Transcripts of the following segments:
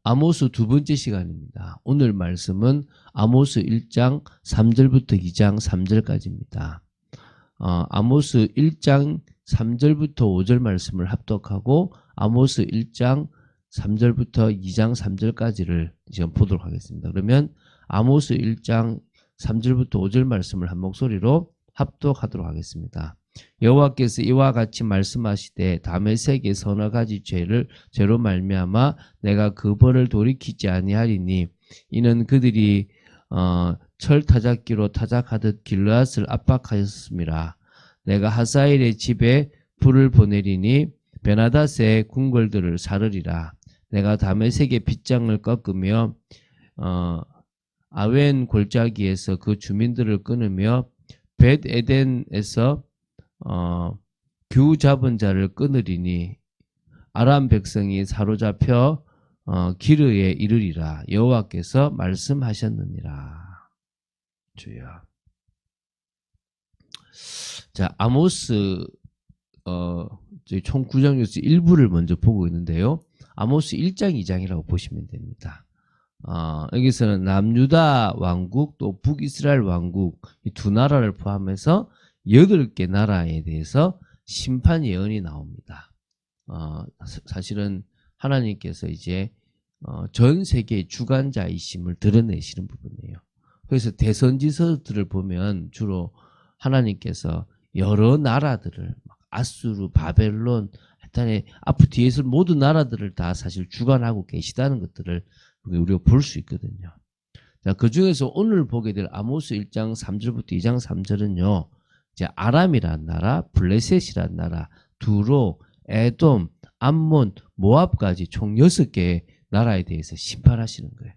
아모스 두 번째 시간입니다. 오늘 말씀은 아모스 1장 3절부터 2장 3절까지입니다. 아모스 1장 3절부터 5절 말씀을 합독하고 아모스 1장 3절부터 2장 3절까지를 지금 보도록 하겠습니다. 그러면 아모스 1장 3절부터 5절 말씀을 한 목소리로 합독하도록 하겠습니다. 여호와께서 이와 같이 말씀하시되 다메섹의 서너 가지 죄로 말미암아 내가 그 벌을 돌이키지 아니하리니 이는 그들이 철 타작기로 타작하듯 길르앗을 압박하였음이라. 내가 하사엘의 집에 불을 보내리니 베나닷의 궁궐들을 사르리라. 내가 다메섹의 빗장을 꺾으며 아웬 골짜기에서 그 주민들을 끊으며 벳 에덴에서 규 잡은 자를 끊으리니 아람 백성이 사로잡혀 기르에 이르리라. 여호와께서 말씀하셨느니라. 주여. 자, 아모스 총 9장에서 일부를 먼저 보고 있는데요. 아모스 1장 2장이라고 보시면 됩니다. 여기서는 남유다 왕국 또 북이스라엘 왕국 이 두 나라를 포함해서 8개 나라에 대해서 심판 예언이 나옵니다. 사실은 하나님께서 이제 전 세계의 주관자이심을 드러내시는 부분이에요. 그래서 대선지서들을 보면 주로 하나님께서 여러 나라들을 아수르, 바벨론, 하여튼 앞으로 뒤에서 모든 나라들을 다 사실 주관하고 계시다는 것들을 우리가 볼 수 있거든요. 자, 그 중에서 오늘 보게 될 아모스 1장 3절부터 2장 3절은요. 이제 아람이라는 나라, 블레셋이라는 나라, 두로, 에돔, 암몬, 모압까지 총 6개의 나라에 대해서 심판하시는 거예요.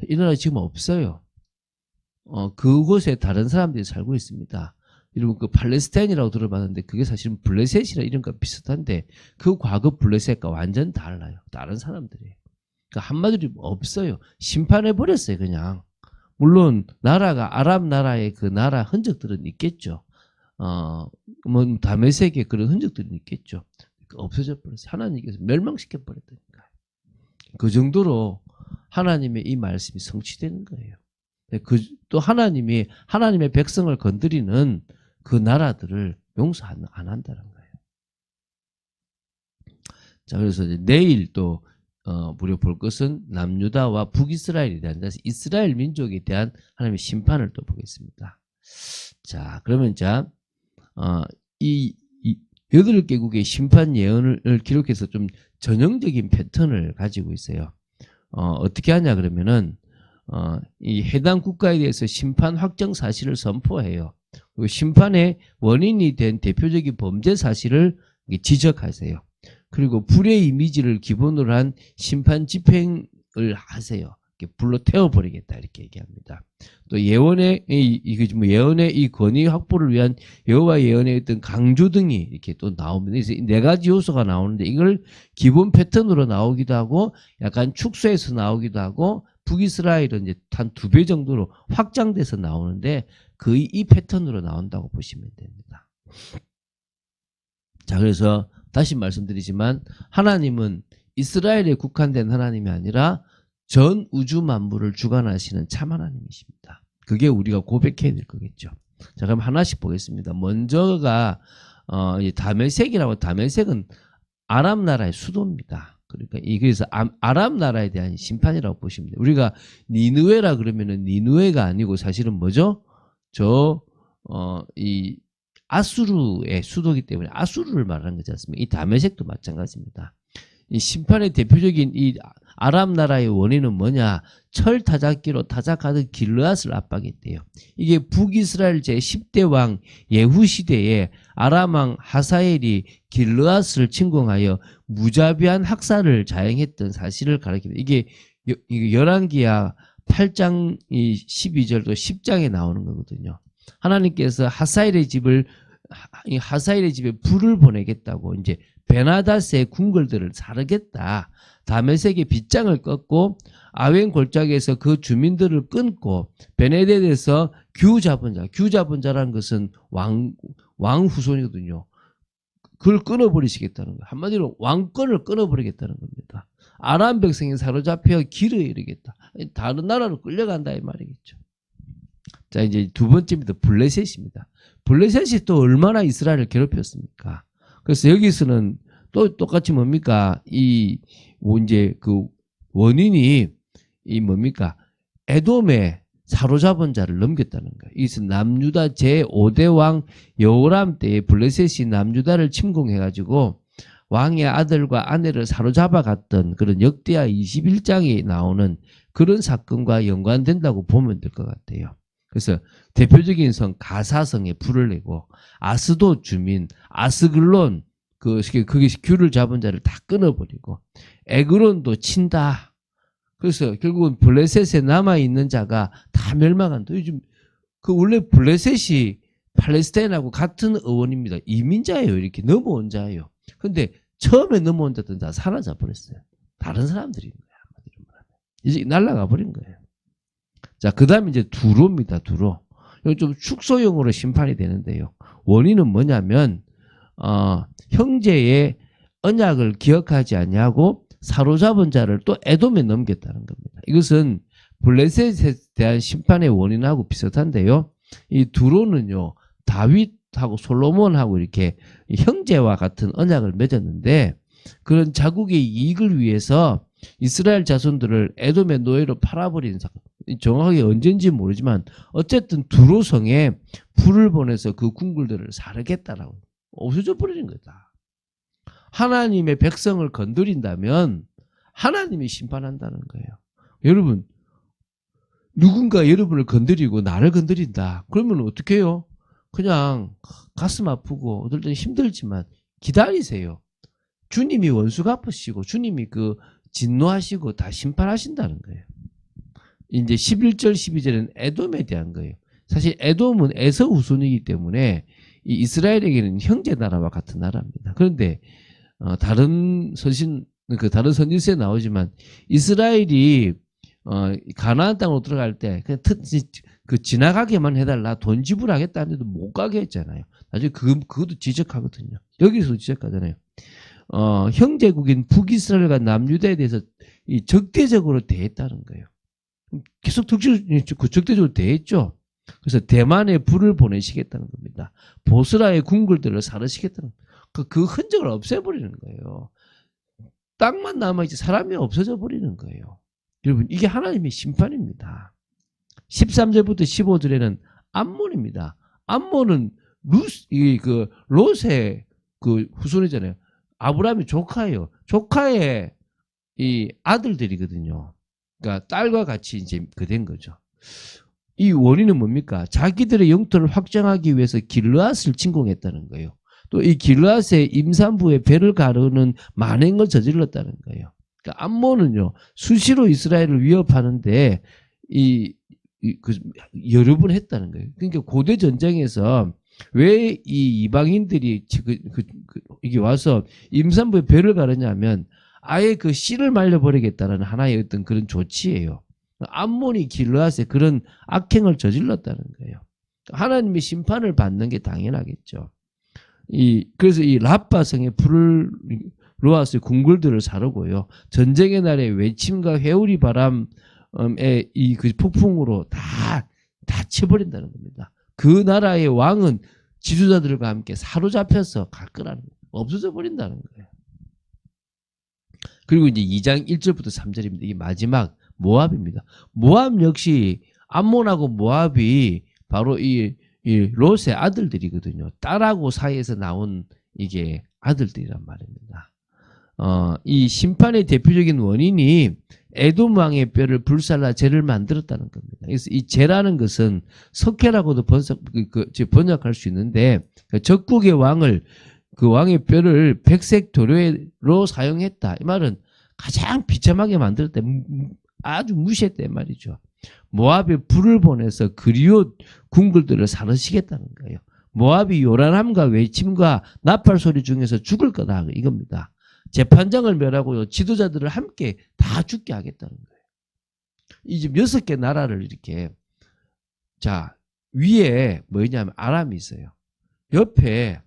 이 나라 지금 없어요. 그곳에 다른 사람들이 살고 있습니다. 여러분 그 팔레스타인이라고 들어봤는데 그게 사실은 블레셋이라 이름과 비슷한데 그 과거 블레셋과 완전 달라요. 다른 사람들이에요. 그러니까 한마디로 없어요. 심판해버렸어요, 그냥. 물론, 나라가, 아랍 나라의 그 나라 흔적들은 있겠죠. 뭐, 다메섹에 그런 흔적들은 있겠죠. 없어져 버렸어요. 하나님께서 멸망시켜버렸다니까요. 그 정도로 하나님의 이 말씀이 성취되는 거예요. 또 하나님이, 하나님의 백성을 건드리는 그 나라들을 용서 안 한다는 거예요. 자, 그래서 이제 내일 또, 우리가 볼 것은 남유다와 북이스라엘에 대한 이스라엘 민족에 대한 하나님의 심판을 또 보겠습니다. 자, 그러면 이 8개국의 심판 예언을 기록해서 좀 전형적인 패턴을 가지고 있어요. 어떻게 하냐 그러면은 이 해당 국가에 대해서 심판 확정 사실을 선포해요. 그리고 심판의 원인이 된 대표적인 범죄 사실을 지적하세요. 그리고 불의 이미지를 기본으로 한 심판 집행을 하세요. 불로 태워버리겠다 이렇게 얘기합니다. 또 예언의 이 권위 확보를 위한 여호와 예언의 어떤 강조 등이 이렇게 또 나옵니다. 그래서 4가지 요소가 나오는데 이걸 기본 패턴으로 나오기도 하고 약간 축소해서 나오기도 하고 북이스라엘은 이제 한 2배 정도로 확장돼서 나오는데 거의 이 패턴으로 나온다고 보시면 됩니다. 자, 그래서 다시 말씀드리지만 하나님은 이스라엘에 국한된 하나님이 아니라 전 우주 만물을 주관하시는 참 하나님이십니다. 그게 우리가 고백해야 될 거겠죠. 자, 그럼 하나씩 보겠습니다. 먼저가 다메섹이라고. 다메섹은 아람 나라의 수도입니다. 그러니까 그래서 아람 나라에 대한 심판이라고 보시면 돼요. 우리가 니느웨라 그러면은 니느웨가 아니고 사실은 뭐죠? 이 아수르의 수도이기 때문에 아수르를 말하는 거지 않습니까? 이 다메섹도 마찬가지입니다. 이 심판의 대표적인 이 아람 나라의 원인은 뭐냐? 철 타작기로 타작하듯 길르앗을 압박했대요. 이게 북이스라엘 제10대 왕 예후 시대에 아람 왕 하사엘이 길르앗을 침공하여 무자비한 학살을 자행했던 사실을 가리킵니다. 이게 열왕기야 8장 12절도 10장에 나오는 거거든요. 하나님께서 하사엘의 집에 불을 보내겠다고 이제 베나닷의 궁궐들을 사르겠다. 다메섹의 빗장을 꺾고 아웬 골짜기에서 그 주민들을 끊고 베네덴에서 규 잡은 자라는 것은 왕 후손이거든요. 그걸 끊어버리시겠다는 거예요. 한마디로 왕권을 끊어버리겠다는 겁니다. 아람 백성이 사로잡혀 길에 이르겠다. 다른 나라로 끌려간다 이 말이겠죠. 자, 이제 두 번째입니다. 블레셋입니다. 블레셋이 또 얼마나 이스라엘을 괴롭혔습니까? 그래서 여기서는 또 똑같이 뭡니까? 이제 그 원인이 뭡니까? 에돔에 사로잡은 자를 넘겼다는 거예요. 이것은 남유다 제5대 왕 여호람 때에 블레셋이 남유다를 침공해가지고 왕의 아들과 아내를 사로잡아 갔던 그런 역대하 21장에 나오는 그런 사건과 연관된다고 보면 될 것 같아요. 그래서 대표적인 성 가사성에 불을 내고 아스도 주민 아스글론 거기서 귤을 잡은 자를 다 끊어버리고 에그론도 친다. 그래서 결국은 블레셋에 남아있는 자가 다 멸망한다. 요즘 원래 블레셋이 팔레스타인하고 같은 어원입니다. 이민자예요. 이렇게 넘어온 자예요. 근데 처음에 넘어온 자들은 다 사라져 버렸어요. 다른 사람들인 거야. 이제 날아가 버린 거예요. 자, 그 다음에 이제 두로입니다. 두로. 이건 좀 축소형으로 심판이 되는데요. 원인은 뭐냐면, 형제의 언약을 기억하지 아니하고 사로잡은 자를 또 에돔에 넘겼다는 겁니다. 이것은 블레셋에 대한 심판의 원인하고 비슷한데요. 이 두로는요, 다윗하고 솔로몬하고 이렇게 형제와 같은 언약을 맺었는데, 그런 자국의 이익을 위해서 이스라엘 자손들을 에돔의 노예로 팔아버린 사건. 정확하게 언젠지 모르지만 어쨌든 두로성에 불을 보내서 그 궁궐들을 사르겠다라고 없어져 버리는 거다. 하나님의 백성을 건드린다면 하나님이 심판한다는 거예요. 여러분, 누군가 여러분을 건드리고 나를 건드린다. 그러면 어떻게 해요? 그냥 가슴 아프고 어떨 때는 힘들지만 기다리세요. 주님이 원수 갚으시고 주님이 진노하시고 다 심판하신다는 거예요. 이제 11절 12절은 에돔에 대한 거예요. 사실 에돔은 에서 후손이기 때문에 이 이스라엘에게는 형제 나라와 같은 나라입니다. 그런데 다른 선지서에 나오지만 이스라엘이 가나안 땅으로 들어갈 때 그냥 지나가게만 해달라 돈 지불하겠다는데도 못 가게 했잖아요. 나중에 그것도 지적하거든요. 여기서 지적하잖아요. 형제국인 북이스라엘과 남유다에 대해서 적대적으로 대했다는 거예요. 계속 적대적으로 대했죠. 그래서 대만에 불을 보내시겠다는 겁니다. 보스라의 궁궐들을 사르시겠다는 그 흔적을 없애버리는 거예요. 땅만 남아있지 사람이 없어져 버리는 거예요. 여러분, 이게 하나님의 심판입니다. 13절부터 15절에는 암몬입니다. 암몬은 롯의 후손이잖아요. 아브라함이 조카예요. 조카의 이 아들들이거든요. 그러니까 딸과 같이 이제 된 거죠. 이 원인은 뭡니까? 자기들의 영토를 확장하기 위해서 길르앗을 침공했다는 거예요. 또 이 길르앗의 임산부의 배를 가르는 만행을 저질렀다는 거예요. 그러니까 암몬은요, 수시로 이스라엘을 위협하는데 여러 번 했다는 거예요. 그러니까 고대 전쟁에서 왜 이 이방인들이 이게 와서 임산부의 배를 가르냐면 아예 그 씨를 말려버리겠다는 하나의 어떤 그런 조치예요. 암몬이 길르앗에 그런 악행을 저질렀다는 거예요. 하나님의 심판을 받는 게 당연하겠죠. 그래서 이 라빠성에 불을 놓았어요. 궁궐들을 사르고요. 전쟁의 날에 외침과 회오리 바람의 그 폭풍으로 다 쳐버린다는 겁니다. 그 나라의 왕은 지도자들과 함께 사로잡혀서 갈 거라는 거예요. 없어져 버린다는 거예요. 그리고 이제 2장 1절부터 3절입니다. 이게 마지막 모압입니다. 모압 역시 암몬하고 모압이 바로 이 롯의 아들들이거든요. 딸하고 사이에서 나온 이게 아들들이란 말입니다. 이 심판의 대표적인 원인이 에돔 왕의 뼈를 불살라 죄를 만들었다는 겁니다. 그래서 이 죄라는 것은 석회라고도 번역할 수 있는데 적국의 왕을 그 왕의 뼈를 백색 도료로 사용했다. 이 말은 가장 비참하게 만들었다. 아주 무시했다 말이죠. 모압에 불을 보내서 그리옷 궁궐들을 사르시겠다는 거예요. 모압이 요란함과 외침과 나팔 소리 중에서 죽을 거다 이겁니다. 재판장을 멸하고요. 지도자들을 함께 다 죽게 하겠다는 거예요. 이제 6개 나라를 이렇게 자 위에 뭐냐면 아람이 있어요. 옆에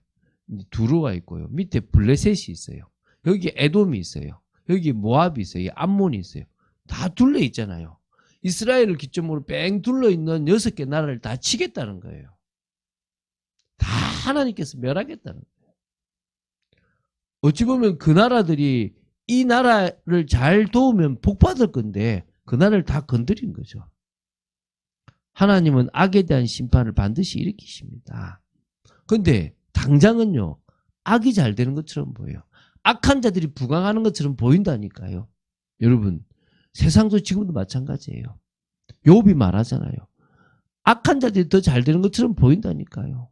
두로가 있고요. 밑에 블레셋이 있어요. 여기 에돔이 있어요. 여기 모압이 있어요. 암몬이 있어요. 다 둘러 있잖아요. 이스라엘을 기점으로 뺑 둘러 있는 6개 나라를 다 치겠다는 거예요. 다 하나님께서 멸하겠다는 거예요. 어찌 보면 그 나라들이 이 나라를 잘 도우면 복받을 건데 그 나라를 다 건드린 거죠. 하나님은 악에 대한 심판을 반드시 일으키십니다. 그런데 당장은요, 악이 잘 되는 것처럼 보여요. 악한 자들이 부강하는 것처럼 보인다니까요. 여러분, 세상도 지금도 마찬가지예요. 욥이 말하잖아요. 악한 자들이 더 잘 되는 것처럼 보인다니까요.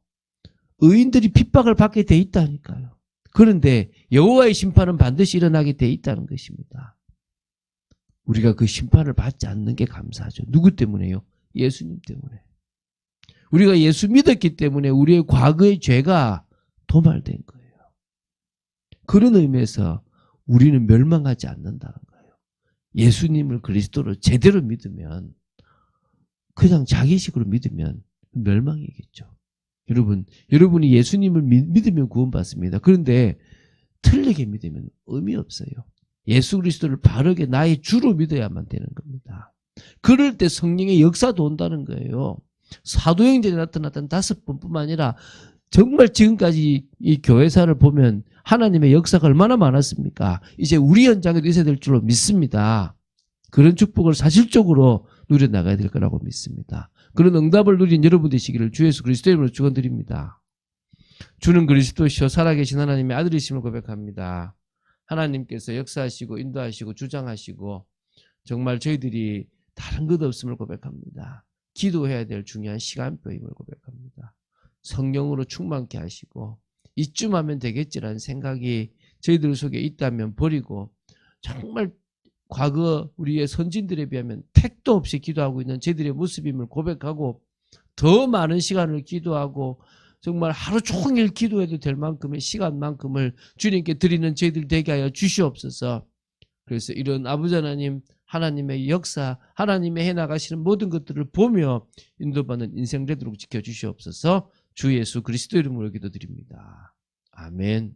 의인들이 핍박을 받게 돼 있다니까요. 그런데 여호와의 심판은 반드시 일어나게 돼 있다는 것입니다. 우리가 그 심판을 받지 않는 게 감사하죠. 누구 때문에요? 예수님 때문에. 우리가 예수 믿었기 때문에 우리의 과거의 죄가 도말된 거예요. 그런 의미에서 우리는 멸망하지 않는다는 거예요. 예수님을 그리스도로 제대로 믿으면, 그냥 자기식으로 믿으면 멸망이겠죠. 여러분이 예수님을 믿으면 구원받습니다. 그런데 틀리게 믿으면 의미 없어요. 예수 그리스도를 바르게 나의 주로 믿어야만 되는 겁니다. 그럴 때 성령의 역사도 온다는 거예요. 사도행전에 나타났던 5번뿐만 아니라 정말 지금까지 이 교회사를 보면 하나님의 역사가 얼마나 많았습니까? 이제 우리 현장에도 있어야 될 줄로 믿습니다. 그런 축복을 사실적으로 누려나가야 될 거라고 믿습니다. 그런 응답을 누린 여러분 되시기를 주 예수 그리스도의 이름으로 축원드립니다. 주는 그리스도시요 살아계신 하나님의 아들이심을 고백합니다. 하나님께서 역사하시고 인도하시고 주장하시고 정말 저희들이 다른 것 없음을 고백합니다. 기도해야 될 중요한 시간표임을 고백합니다. 성령으로 충만케 하시고 이쯤 하면 되겠지라는 생각이 저희들 속에 있다면 버리고 정말 과거 우리의 선진들에 비하면 택도 없이 기도하고 있는 저희들의 모습임을 고백하고 더 많은 시간을 기도하고 정말 하루 종일 기도해도 될 만큼의 시간만큼을 주님께 드리는 저희들 되게 하여 주시옵소서. 그래서 이런 아버지 하나님, 하나님의 역사, 하나님의 해나가시는 모든 것들을 보며 인도받는 인생 되도록 지켜주시옵소서. 주 예수 그리스도 이름으로 기도드립니다. 아멘.